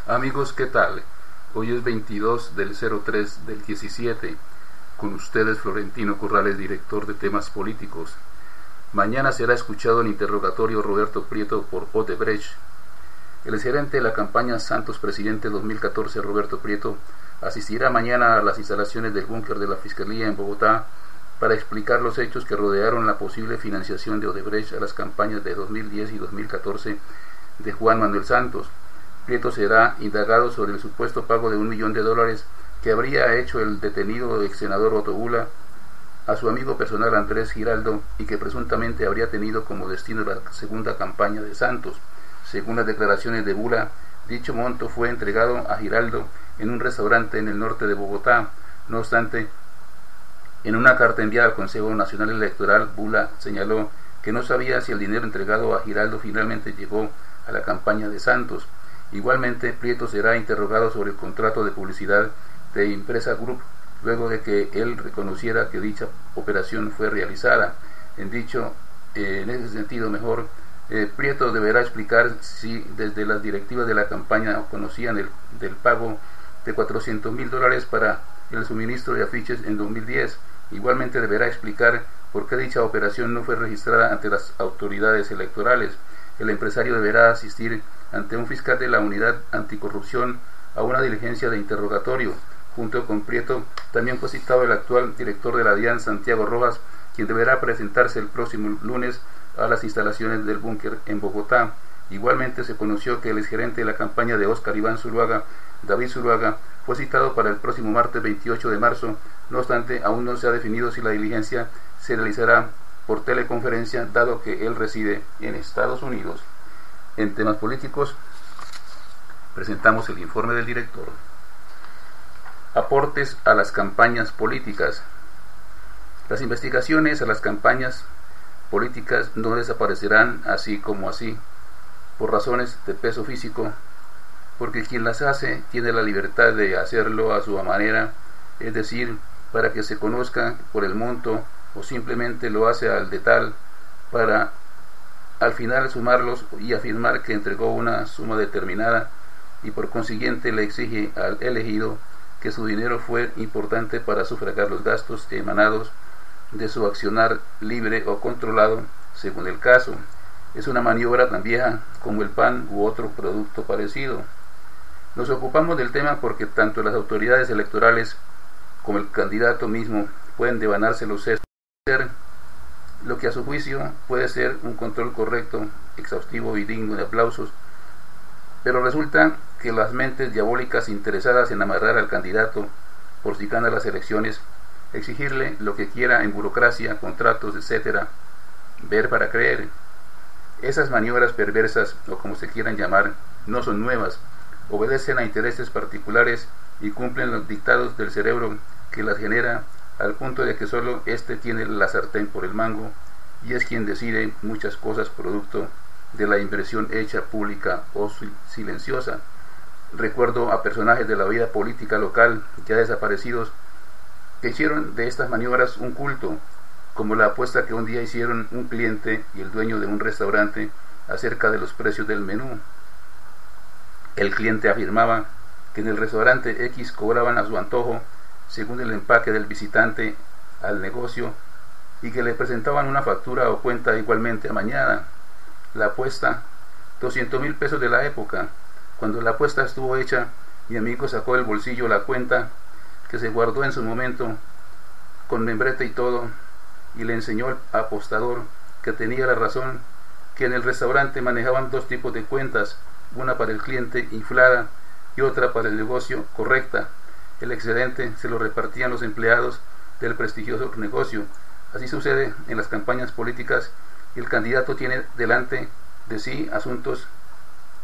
Amigos, ¿qué tal? Hoy es 22 del 03 del 17. Con ustedes Florentino Corrales, director de temas políticos. Mañana será escuchado el interrogatorio Roberto Prieto por Odebrecht. El gerente de la campaña Santos Presidente 2014, Roberto Prieto, asistirá mañana a las instalaciones del búnker de la Fiscalía en Bogotá para explicar los hechos que rodearon la posible financiación de Odebrecht a las campañas de 2010 y 2014 de Juan Manuel Santos. Prieto será indagado sobre el supuesto pago de $1 millón que habría hecho el detenido ex senador Otto Bula a su amigo personal Andrés Giraldo y que presuntamente habría tenido como destino la segunda campaña de Santos. Según las declaraciones de Bula, dicho monto fue entregado a Giraldo en un restaurante en el norte de Bogotá. No obstante, en una carta enviada al Consejo Nacional Electoral, Bula señaló que no sabía si el dinero entregado a Giraldo finalmente llegó a la campaña de Santos. Igualmente, Prieto será interrogado sobre el contrato de publicidad de Impresa Group, luego de que él reconociera que dicha operación fue realizada. En ese sentido, Prieto deberá explicar si desde las directivas de la campaña conocían del pago de $400.000 para el suministro de afiches en 2010. Igualmente deberá explicar por qué dicha operación no fue registrada ante las autoridades electorales. El empresario deberá asistir ante un fiscal de la Unidad Anticorrupción a una diligencia de interrogatorio. Junto con Prieto también fue citado el actual director de la DIAN, Santiago Rojas, quien deberá presentarse el próximo lunes a las instalaciones del búnker en Bogotá. Igualmente se conoció que el exgerente de la campaña de Óscar Iván Zuluaga, David Zuluaga, fue citado para el próximo martes 28 de marzo. No obstante, aún no se ha definido si la diligencia se realizará por teleconferencia, dado que él reside en Estados Unidos. En temas políticos, presentamos el informe del director. Aportes a las campañas políticas. Las investigaciones a las campañas políticas no desaparecerán así como así, por razones de peso físico, porque quien las hace tiene la libertad de hacerlo a su manera, es decir, para que se conozca por el monto, o simplemente lo hace al de tal, para al final sumarlos y afirmar que entregó una suma determinada, y por consiguiente le exige al elegido que su dinero fue importante para sufragar los gastos emanados de su accionar libre o controlado, según el caso. Es una maniobra tan vieja como el pan u otro producto parecido. Nos ocupamos del tema porque tanto las autoridades electorales como el candidato mismo pueden devanarse los sesos, lo que a su juicio puede ser un control correcto, exhaustivo y digno de aplausos, pero resulta que las mentes diabólicas interesadas en amarrar al candidato por si gana las elecciones, exigirle lo que quiera en burocracia, contratos, etc., ver para creer. Esas maniobras perversas, o como se quieran llamar, no son nuevas, obedecen a intereses particulares y cumplen los dictados del cerebro que las genera, al punto de que solo éste tiene la sartén por el mango y es quien decide muchas cosas producto de la inversión hecha pública o silenciosa. Recuerdo a personajes de la vida política local ya desaparecidos que hicieron de estas maniobras un culto, como la apuesta que un día hicieron un cliente y el dueño de un restaurante acerca de los precios del menú. El cliente afirmaba que en el restaurante X cobraban a su antojo según el empaque del visitante al negocio y que le presentaban una factura o cuenta igualmente amañada. La apuesta, $200.000 de la época. Cuando la apuesta estuvo hecha, mi amigo sacó del bolsillo la cuenta que se guardó en su momento con membrete y todo, y le enseñó al apostador que tenía la razón, que en el restaurante manejaban dos tipos de cuentas, una para el cliente inflada y otra para el negocio correcta. El excedente se lo repartían los empleados del prestigioso negocio. Así sucede en las campañas políticas y el candidato tiene delante de sí asuntos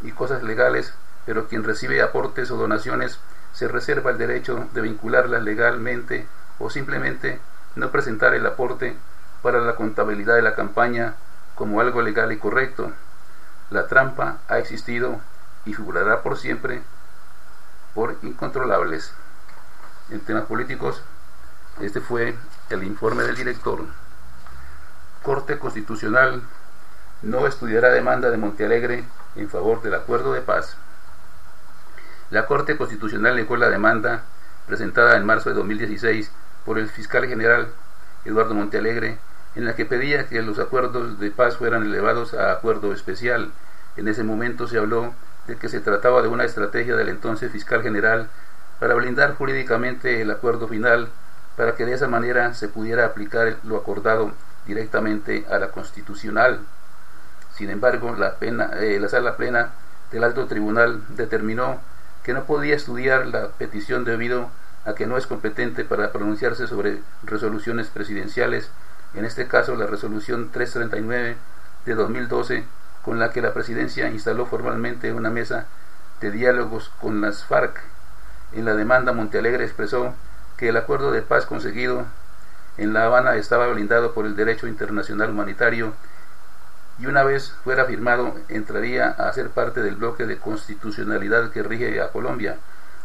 y cosas legales, pero quien recibe aportes o donaciones se reserva el derecho de vincularlas legalmente o simplemente no presentar el aporte para la contabilidad de la campaña como algo legal y correcto. La trampa ha existido y figurará por siempre por incontrolables. En temas políticos, este fue el informe del director. Corte Constitucional no estudiará demanda de Montealegre en favor del acuerdo de paz. La Corte Constitucional negó la demanda presentada en marzo de 2016 por el fiscal general Eduardo Montealegre, en la que pedía que los acuerdos de paz fueran elevados a acuerdo especial. En ese momento se habló de que se trataba de una estrategia del entonces fiscal general para blindar jurídicamente el acuerdo final, para que de esa manera se pudiera aplicar lo acordado directamente a la constitucional. Sin embargo, la Sala Plena del Alto Tribunal determinó que no podía estudiar la petición debido a que no es competente para pronunciarse sobre resoluciones presidenciales, en este caso la resolución 339 de 2012, con la que la presidencia instaló formalmente una mesa de diálogos con las FARC. En la demanda, Montealegre expresó que el acuerdo de paz conseguido en La Habana estaba blindado por el derecho internacional humanitario y una vez fuera firmado entraría a ser parte del bloque de constitucionalidad que rige a Colombia,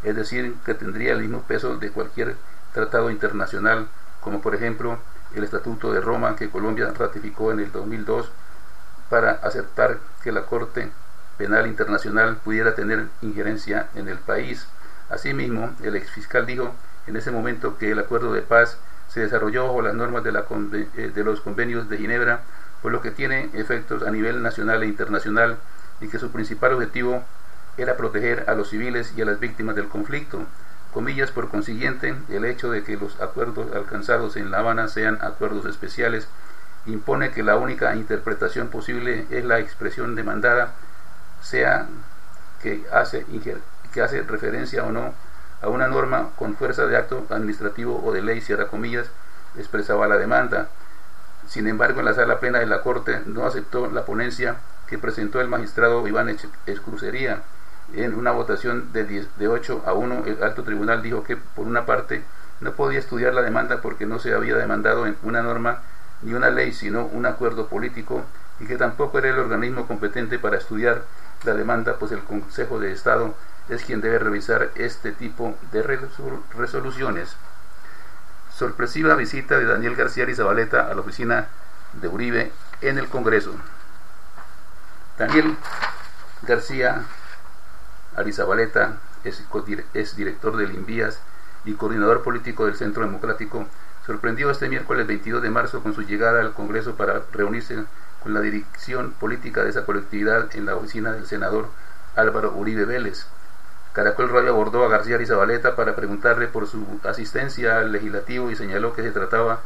es decir, que tendría el mismo peso de cualquier tratado internacional, como por ejemplo el Estatuto de Roma que Colombia ratificó en el 2002 para aceptar que la Corte Penal Internacional pudiera tener injerencia en el país. Asimismo, el exfiscal dijo en ese momento que el acuerdo de paz se desarrolló bajo las normas de los convenios de Ginebra, por lo que tiene efectos a nivel nacional e internacional, y que su principal objetivo era proteger a los civiles y a las víctimas del conflicto. Comillas, por consiguiente, el hecho de que los acuerdos alcanzados en La Habana sean acuerdos especiales impone que la única interpretación posible es la expresión demandada, sea que hace referencia o no a una norma con fuerza de acto administrativo o de ley, cierra comillas, expresaba la demanda. Sin embargo, en la Sala Plena de la Corte no aceptó la ponencia que presentó el magistrado Iván Escrucería. En una votación de 8 a 1, el Alto Tribunal dijo que, por una parte, no podía estudiar la demanda porque no se había demandado en una norma ni una ley, sino un acuerdo político, y que tampoco era el organismo competente para estudiar la demanda, pues el Consejo de Estado es quien debe revisar este tipo de resoluciones. Sorpresiva visita de Daniel García Arizabaleta a la oficina de Uribe en el Congreso. Daniel García Arizabaleta es director del INVIAS y coordinador político del Centro Democrático. Sorprendió este miércoles 22 de marzo con su llegada al Congreso para reunirse con la dirección política de esa colectividad en la oficina del senador Álvaro Uribe Vélez. Caracol Radio abordó a García Arizabaleta para preguntarle por su asistencia al legislativo y señaló que se trataba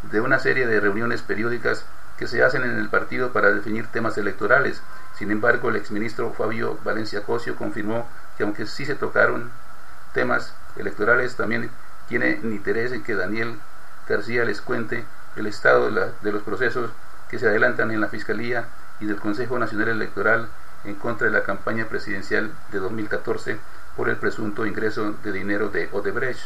de una serie de reuniones periódicas que se hacen en el partido para definir temas electorales. Sin embargo, el exministro Fabio Valencia Cosio confirmó que aunque sí se tocaron temas electorales, también tiene interés en que Daniel García les cuente el estado de los procesos que se adelantan en la Fiscalía y del Consejo Nacional Electoral en contra de la campaña presidencial de 2014 por el presunto ingreso de dinero de Odebrecht.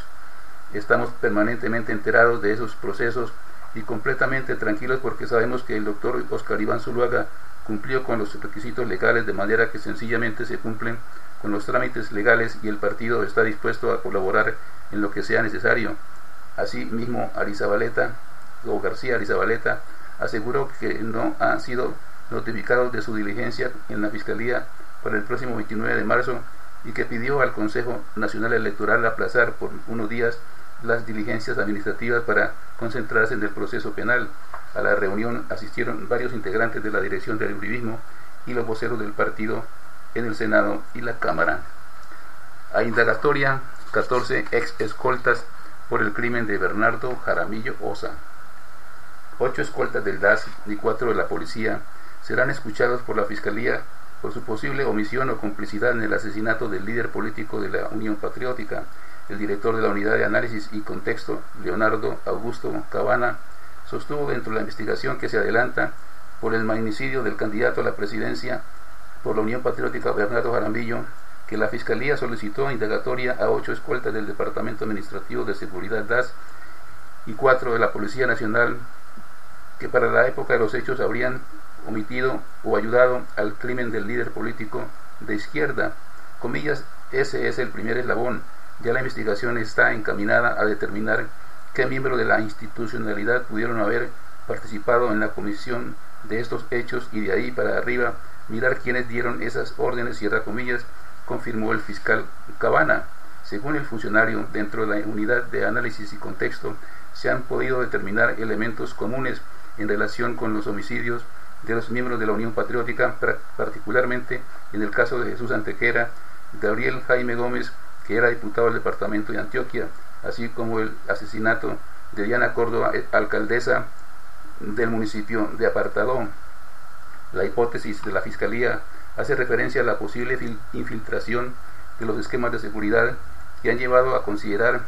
Estamos permanentemente enterados de esos procesos y completamente tranquilos porque sabemos que el doctor Oscar Iván Zuluaga cumplió con los requisitos legales, de manera que sencillamente se cumplen con los trámites legales y el partido está dispuesto a colaborar en lo que sea necesario. Asimismo, García Arizabaleta aseguró que no han sido notificados de su diligencia en la Fiscalía para el próximo 29 de marzo y que pidió al Consejo Nacional Electoral aplazar por unos días las diligencias administrativas para concentrarse en el proceso penal. A la reunión asistieron varios integrantes de la dirección del uribismo y los voceros del partido en el Senado y la Cámara. A indagatoria, 14 ex escoltas por el crimen de Bernardo Jaramillo Osa. 8 escoltas del DAS y 4 de la policía serán escuchados por la Fiscalía por su posible omisión o complicidad en el asesinato del líder político de la Unión Patriótica. El director de la Unidad de Análisis y Contexto, Leonardo Augusto Cabana, sostuvo dentro de la investigación que se adelanta por el magnicidio del candidato a la presidencia por la Unión Patriótica Bernardo Jaramillo, que la Fiscalía solicitó indagatoria a 8 escoltas del Departamento Administrativo de Seguridad DAS y 4 de la Policía Nacional, que para la época de los hechos habrían omitido o ayudado al crimen del líder político de izquierda. Comillas, ese es el primer eslabón. Ya la investigación está encaminada a determinar qué miembros de la institucionalidad pudieron haber participado en la comisión de estos hechos y de ahí para arriba mirar quiénes dieron esas órdenes, cierra comillas, confirmó el fiscal Cabana. Según el funcionario, dentro de la unidad de análisis y contexto se han podido determinar elementos comunes en relación con los homicidios de los miembros de la Unión Patriótica, particularmente en el caso de Jesús Antequera, Gabriel Jaime Gómez, que era diputado del departamento de Antioquia, así como el asesinato de Diana Córdoba, alcaldesa del municipio de Apartadó. La hipótesis de la Fiscalía hace referencia a la posible infiltración de los esquemas de seguridad que han llevado a considerar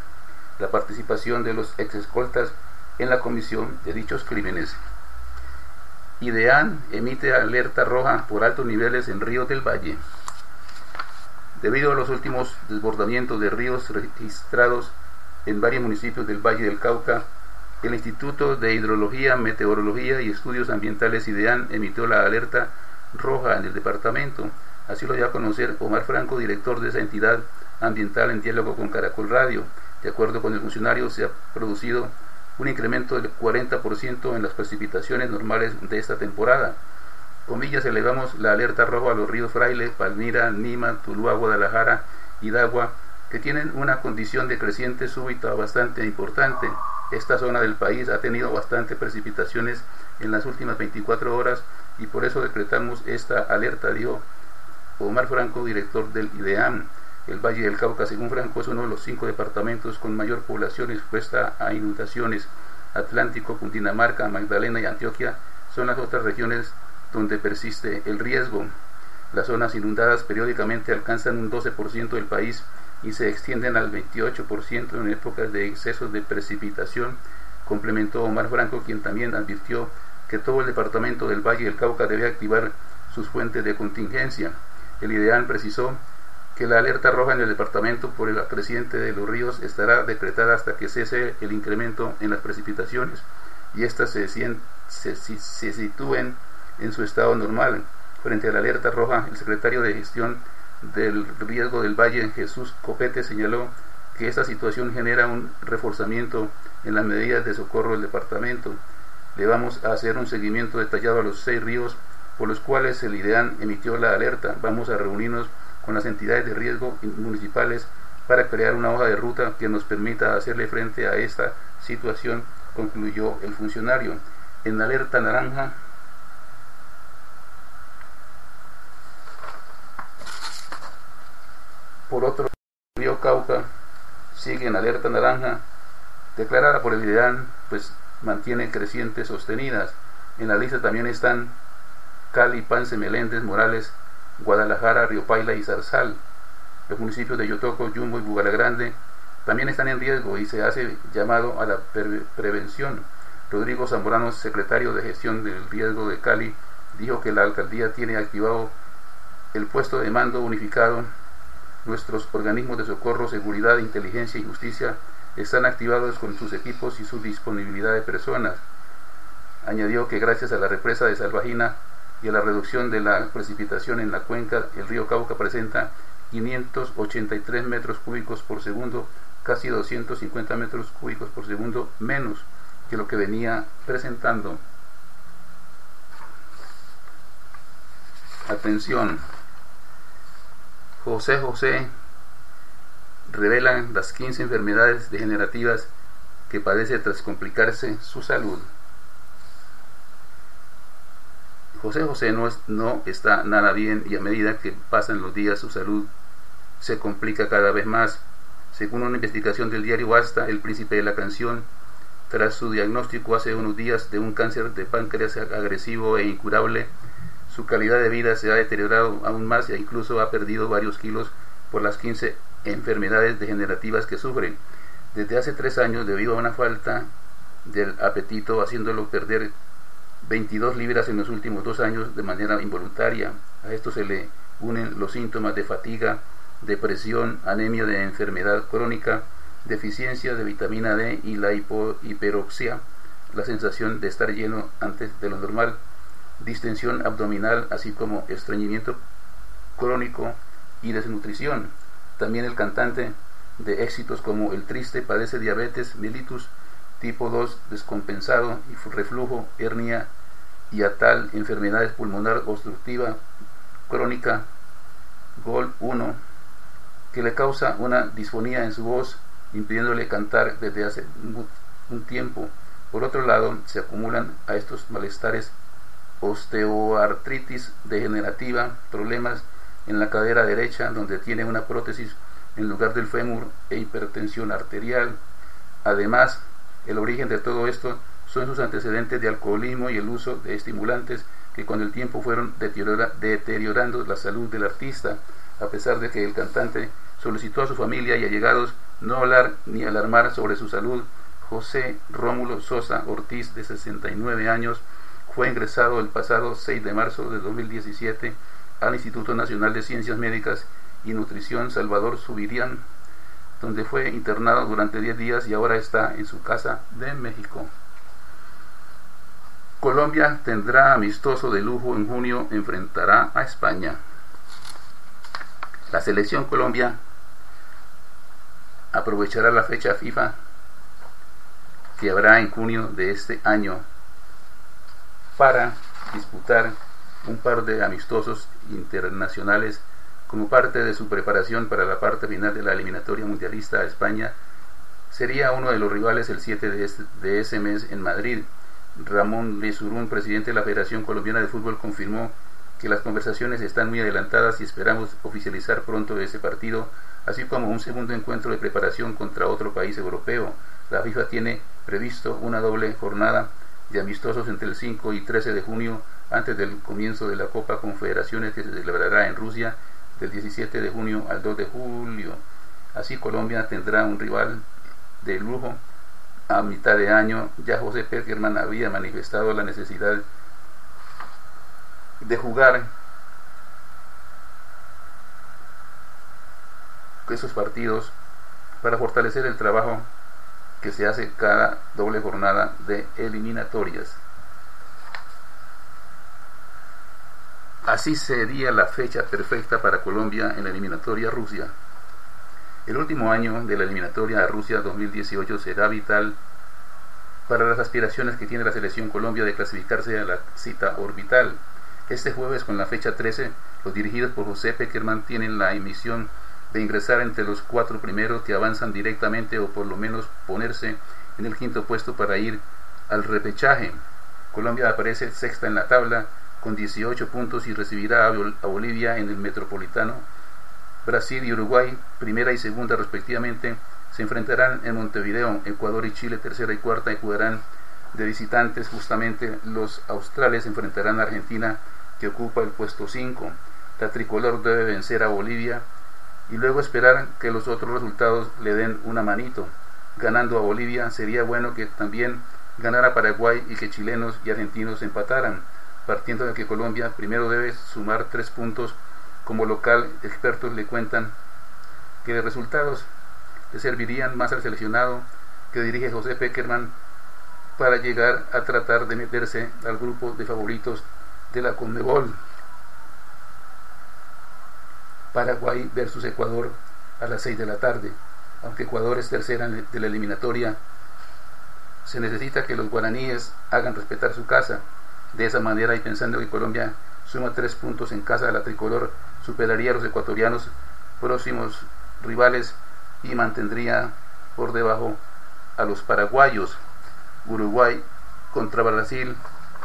la participación de los exescoltas en la comisión de dichos crímenes. IDEAN emite alerta roja por altos niveles en ríos del Valle. Debido a los últimos desbordamientos de ríos registrados en varios municipios del Valle del Cauca, el Instituto de Hidrología, Meteorología y Estudios Ambientales IDEAN emitió la alerta roja en el departamento. Así lo dio a conocer Omar Franco, director de esa entidad ambiental, en diálogo con Caracol Radio. De acuerdo con el funcionario, se ha producido un incremento del 40% en las precipitaciones normales de esta temporada. Comillas, elevamos la alerta roja a los ríos Fraile, Palmira, Nima, Tuluá, Guadalajara y Dagua, que tienen una condición de creciente súbita bastante importante. Esta zona del país ha tenido bastantes precipitaciones en las últimas 24 horas y por eso decretamos esta alerta, dijo Omar Franco, director del IDEAM. El Valle del Cauca, según Franco, es uno de los 5 departamentos con mayor población expuesta a inundaciones. Atlántico, Cundinamarca, Magdalena y Antioquia son las otras regiones donde persiste el riesgo. Las zonas inundadas periódicamente alcanzan un 12% del país y se extienden al 28% en épocas de excesos de precipitación, complementó Omar Franco, quien también advirtió que todo el departamento del Valle del Cauca debe activar sus fuentes de contingencia. El IDEAN precisó que la alerta roja en el departamento por el creciente de los ríos estará decretada hasta que cese el incremento en las precipitaciones y éstas se sitúen en su estado normal. Frente a la alerta roja, el secretario de Gestión del Riesgo del Valle, Jesús Copete, señaló que esta situación genera un reforzamiento en las medidas de socorro del departamento. Le vamos a hacer un seguimiento detallado a los 6 ríos por los cuales el IDEAN emitió la alerta. Vamos a reunirnos con las entidades de riesgo municipales para crear una hoja de ruta que nos permita hacerle frente a esta situación, concluyó el funcionario. En la alerta naranja, por otro, el río Cauca sigue en alerta naranja, declarada por el IDEAN, pues mantiene crecientes sostenidas. En la lista también están Cali, Pance, Meléndez, Morales, Guadalajara, Río Paila y Zarzal. Los municipios de Yotoco, Yumbo y Bugalagrande también están en riesgo y se hace llamado a la prevención. Rodrigo Zamorano, secretario de Gestión del Riesgo de Cali, dijo que la alcaldía tiene activado el puesto de mando unificado. Nuestros organismos de socorro, seguridad, inteligencia y justicia están activados con sus equipos y su disponibilidad de personas. Añadió que gracias a la represa de Salvajina y a la reducción de la precipitación en la cuenca, el río Cauca presenta 583 metros cúbicos por segundo, casi 250 metros cúbicos por segundo menos que lo que venía presentando. Atención, José revelan las 15 enfermedades degenerativas que padece tras complicarse su salud. José no está nada bien y a medida que pasan los días su salud se complica cada vez más. Según una investigación del diario Basta, el príncipe de la canción, tras su diagnóstico hace unos días de un cáncer de páncreas agresivo e incurable, su calidad de vida se ha deteriorado aún más e incluso ha perdido varios kilos por las 15 enfermedades degenerativas que sufre. Desde hace 3 años, debido a una falta del apetito, haciéndolo perder 22 libras en los últimos 2 años de manera involuntaria. A esto se le unen los síntomas de fatiga, depresión, anemia de enfermedad crónica, deficiencia de vitamina D y la hiperoxia, la sensación de estar lleno antes de lo normal, distensión abdominal, así como estreñimiento crónico y desnutrición. También el cantante de éxitos como El Triste padece diabetes mellitus tipo 2 descompensado y reflujo, hernia hiatal, enfermedades pulmonar obstructiva crónica, GOL 1, que le causa una disfonía en su voz, impidiéndole cantar desde hace un tiempo. Por otro lado, se acumulan a estos malestares osteoartritis degenerativa, problemas en la cadera derecha donde tiene una prótesis en lugar del fémur e hipertensión arterial. Además, el origen de todo esto son sus antecedentes de alcoholismo y el uso de estimulantes que con el tiempo fueron deteriorando la salud del artista, a pesar de que el cantante solicitó a su familia y allegados no hablar ni alarmar sobre su salud. José Rómulo Sosa Ortiz, de 69 años, fue ingresado el pasado 6 de marzo de 2017 al Instituto Nacional de Ciencias Médicas y Nutrición Salvador Subirán, donde fue internado durante 10 días y ahora está en su casa de México. Colombia tendrá amistoso de lujo en junio, enfrentará a España. La selección Colombia aprovechará la fecha FIFA que habrá en junio de este año para disputar un par de amistosos internacionales como parte de su preparación para la parte final de la eliminatoria mundialista a España. Sería uno de los rivales el 7 de ese mes en Madrid. Ramón Lesurún, presidente de la Federación Colombiana de Fútbol, confirmó que las conversaciones están muy adelantadas y esperamos oficializar pronto ese partido, así como un segundo encuentro de preparación contra otro país europeo. La FIFA tiene previsto una doble jornada de amistosos entre el 5 y 13 de junio, antes del comienzo de la Copa Confederaciones, que se celebrará en Rusia del 17 de junio al 2 de julio. Así Colombia tendrá un rival de lujo a mitad de año. Ya José Peckerman había manifestado la necesidad de jugar esos partidos para fortalecer el trabajo que se hace cada doble jornada de eliminatorias. Así sería la fecha perfecta para Colombia en la eliminatoria a Rusia. El último año de la eliminatoria a Rusia 2018 será vital para las aspiraciones que tiene la selección Colombia de clasificarse a la cita orbital. Este jueves, con la fecha 13, los dirigidos por José Peckerman tienen la misión de ingresar entre los 4 primeros que avanzan directamente o por lo menos ponerse en el 5º puesto para ir al repechaje. Colombia aparece sexta en la tabla con 18 puntos y recibirá a Bolivia en el Metropolitano. Brasil y Uruguay, primera y segunda respectivamente, se enfrentarán en Montevideo. Ecuador y Chile, tercera y cuarta, y jugarán de visitantes. Justamente los australes enfrentarán a Argentina, que ocupa el puesto 5. La tricolor debe vencer a Bolivia y luego esperar que los otros resultados le den una manito. Ganando a Bolivia, sería bueno que también ganara Paraguay y que chilenos y argentinos empataran. Partiendo de que Colombia primero debe sumar 3 puntos como local, expertos le cuentan que de resultados le servirían más al seleccionado que dirige José Peckerman para llegar a tratar de meterse al grupo de favoritos de la CONMEBOL. Paraguay versus Ecuador a las 6 de la tarde. Aunque Ecuador es tercera de la eliminatoria, se necesita que los guaraníes hagan respetar su casa. De esa manera, y pensando que Colombia suma 3 puntos en casa, la tricolor superaría a los ecuatorianos próximos rivales y mantendría por debajo a los paraguayos. Uruguay contra Brasil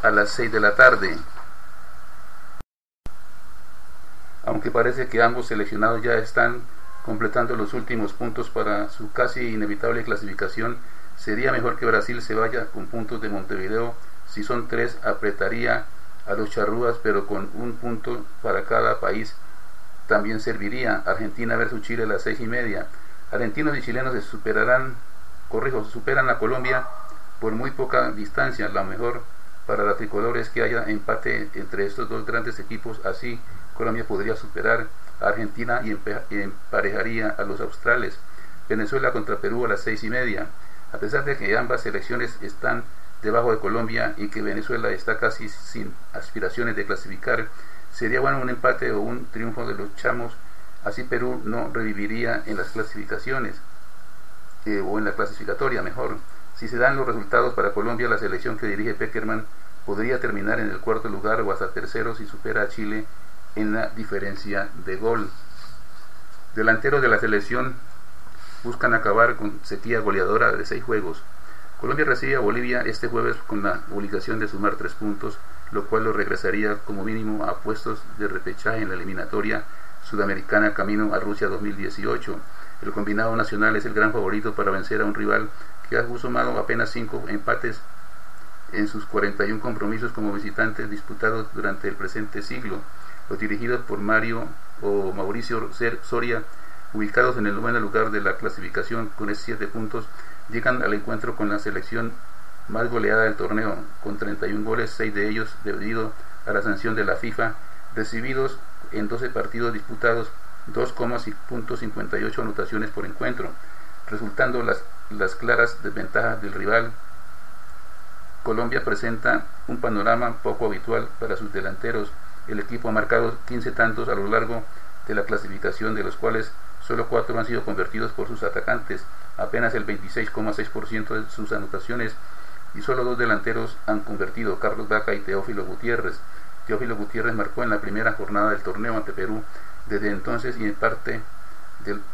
a las 6 de la tarde. Aunque parece que ambos seleccionados ya están completando los últimos puntos para su casi inevitable clasificación, sería mejor que Brasil se vaya con puntos de Montevideo. Si son 3, apretaría a los charrúas, pero con 1 punto para cada país también serviría. Argentina versus Chile a las 6:30. Argentinos y chilenos se superan a Colombia por muy poca distancia. Lo mejor para la tricolor es que haya empate entre estos dos grandes equipos. Así Colombia podría superar a Argentina y emparejaría a los australes. Venezuela contra Perú a las 6:30. A pesar de que ambas selecciones están debajo de Colombia y que Venezuela está casi sin aspiraciones de clasificar, sería bueno un empate o un triunfo de los chamos. Así Perú no reviviría en las clasificaciones, o en la clasificatoria mejor. Si se dan los resultados para Colombia, la selección que dirige Peckerman podría terminar en el 4º lugar o hasta tercero si supera a Chile en la diferencia de gol. Delanteros de la selección buscan acabar con sequía goleadora de 6 juegos. Colombia recibe a Bolivia este jueves con la obligación de sumar 3 puntos, lo cual lo regresaría como mínimo a puestos de repechaje en la eliminatoria sudamericana camino a Rusia 2018. El combinado nacional es el gran favorito para vencer a un rival que ha sumado apenas 5 empates en sus 41 compromisos como visitantes disputados durante el presente siglo. Los dirigidos por Mauricio Soria, ubicados en el 9º lugar de la clasificación con 7 puntos, llegan al encuentro con la selección más goleada del torneo, con 31 goles, 6 de ellos debido a la sanción de la FIFA, recibidos en 12 partidos disputados, 2,58 anotaciones por encuentro, resultando las claras desventajas del rival. Colombia presenta un panorama poco habitual para sus delanteros. El equipo ha marcado 15 tantos a lo largo de la clasificación, de los cuales solo 4 han sido convertidos por sus atacantes, apenas el 26,6% de sus anotaciones, y solo 2 delanteros han convertido, Carlos Vaca y Teófilo Gutiérrez. Teófilo Gutiérrez marcó en la primera jornada del torneo ante Perú. Desde entonces, y en parte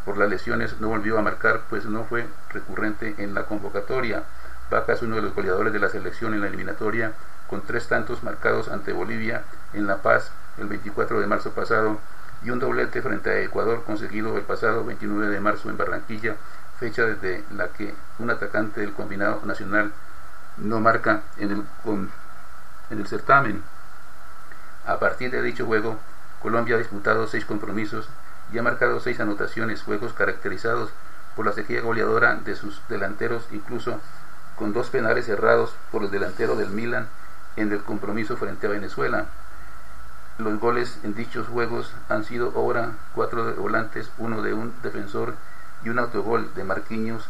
por las lesiones, no volvió a marcar, pues no fue recurrente en la convocatoria. Vaca es uno de los goleadores de la selección en la eliminatoria, con 3 tantos marcados ante Bolivia en La Paz el 24 de marzo pasado, y un doblete frente a Ecuador conseguido el pasado 29 de marzo en Barranquilla, fecha desde la que un atacante del combinado nacional no marca en el certamen. A partir de dicho juego, Colombia ha disputado 6 compromisos y ha marcado 6 anotaciones, juegos caracterizados por la sequía goleadora de sus delanteros, incluso con 2 penales cerrados por el delantero del Milan en el compromiso frente a Venezuela. Los goles en dichos juegos han sido obra 4 de volantes, 1 de un defensor y un autogol de Marquinhos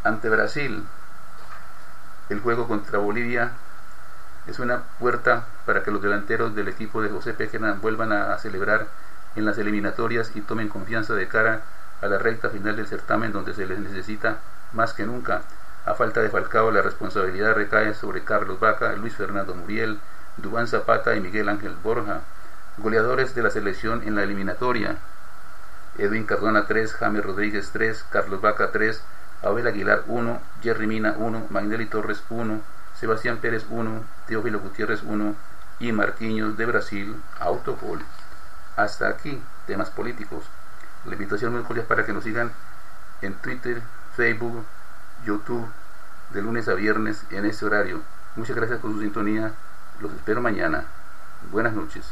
ante Brasil. El juego contra Bolivia es una puerta para que los delanteros del equipo de José Pequena vuelvan a celebrar en las eliminatorias y tomen confianza de cara a la recta final del certamen, donde se les necesita más que nunca. A falta de Falcao, la responsabilidad recae sobre Carlos Vaca, Luis Fernando Muriel, Duván Zapata y Miguel Ángel Borja. Goleadores de la selección en la eliminatoria: Edwin Cardona 3, James Rodríguez 3, Carlos Vaca 3, Abel Aguilar 1, Jerry Mina 1, Magnelli Torres 1, Sebastián Pérez 1, Teófilo Gutiérrez 1 y Marquinhos de Brasil autogol. Hasta aquí temas políticos. La invitación muy cordial para que nos sigan en Twitter, Facebook, YouTube, de lunes a viernes en este horario. Muchas gracias por su sintonía. Los espero mañana. Buenas noches.